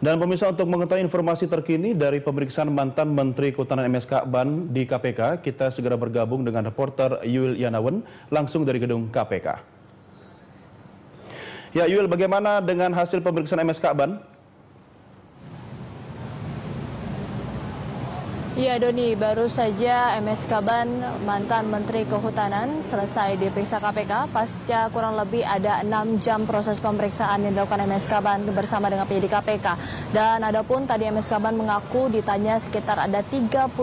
Dan pemirsa, untuk mengetahui informasi terkini dari pemeriksaan mantan Menteri Kehutanan MSK Ban di KPK, kita segera bergabung dengan reporter Yul Yanawan langsung dari gedung KPK. Ya Yul, bagaimana dengan hasil pemeriksaan MSK Ban? Ya Doni, baru saja MSK Ban mantan Menteri Kehutanan selesai diperiksa KPK pasca kurang lebih ada 6 jam proses pemeriksaan yang dilakukan MSK Ban bersama dengan penyidik KPK. Dan adapun tadi MSK Ban mengaku ditanya sekitar ada 33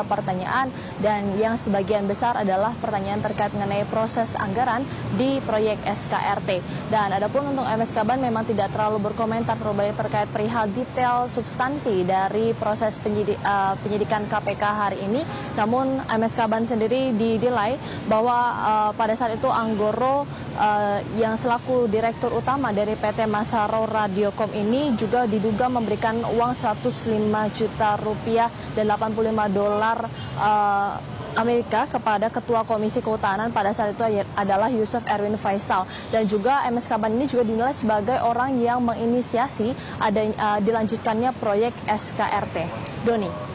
pertanyaan dan yang sebagian besar adalah pertanyaan terkait mengenai proses anggaran di proyek SKRT. Dan adapun untuk MSK Ban memang tidak terlalu berkomentar terlalu banyak terkait perihal detail substansi dari proses penyidikan KPK hari ini. Namun MSK Ban sendiri dinilai bahwa pada saat itu Anggoro yang selaku direktur utama dari PT Masaro Radiocom ini juga diduga memberikan uang 105 juta rupiah dan 85 dolar Amerika kepada Ketua Komisi Kehutanan pada saat itu adalah Yusuf Erwin Faisal. Dan juga MSK Ban ini juga dinilai sebagai orang yang menginisiasi dilanjutkannya proyek SKRT. Doni.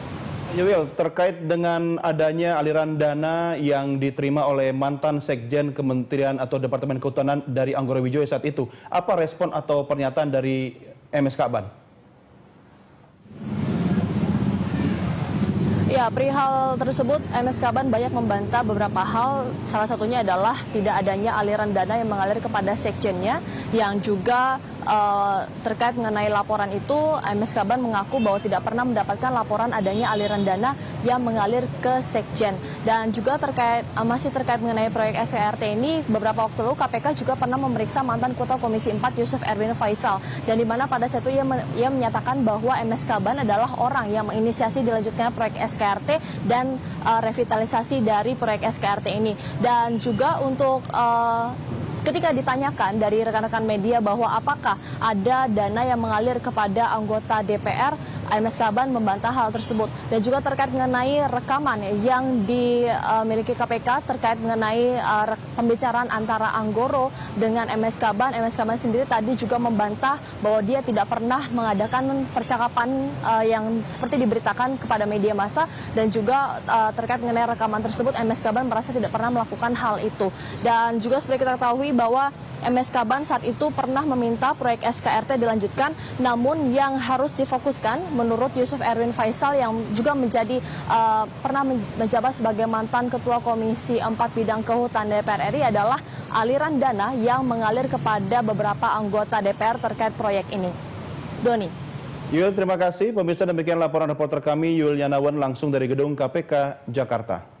Yul, terkait dengan adanya aliran dana yang diterima oleh mantan Sekjen Kementerian atau Departemen Kehutanan dari Anggoro Wijoyo saat itu, apa respon atau pernyataan dari MSK Ban? Ya, perihal tersebut MSK Ban banyak membantah beberapa hal. Salah satunya adalah tidak adanya aliran dana yang mengalir kepada sekjennya, yang juga terkait mengenai laporan itu MSK Ban mengaku bahwa tidak pernah mendapatkan laporan adanya aliran dana yang mengalir ke sekjen. Dan juga masih terkait mengenai proyek SKRT ini, beberapa waktu lalu KPK juga pernah memeriksa mantan Ketua Komisi 4 Yusuf Erwin Faisal, dan di mana pada saat itu ia menyatakan bahwa MSK Ban adalah orang yang menginisiasi dilanjutkannya proyek SKRT dan revitalisasi dari proyek SKRT ini. Dan juga untuk ketika ditanyakan dari rekan-rekan media bahwa apakah ada dana yang mengalir kepada anggota DPR, MSK Ban membantah hal tersebut. Dan juga terkait mengenai rekaman yang dimiliki KPK terkait mengenai pembicaraan antara Anggoro dengan MSK Ban sendiri tadi juga membantah bahwa dia tidak pernah mengadakan percakapan yang seperti diberitakan kepada media massa. Dan juga terkait mengenai rekaman tersebut, MSK Ban merasa tidak pernah melakukan hal itu. Dan juga seperti kita ketahui bahwa MSK Ban saat itu pernah meminta proyek SKRT dilanjutkan, namun yang harus difokuskan menurut Yusuf Erwin Faisal yang juga pernah menjabat sebagai mantan Ketua Komisi 4 Bidang Kehutanan DPR RI adalah aliran dana yang mengalir kepada beberapa anggota DPR terkait proyek ini. Doni. Yul, terima kasih. Pemirsa, demikian laporan reporter kami Yul Yanawan langsung dari gedung KPK Jakarta.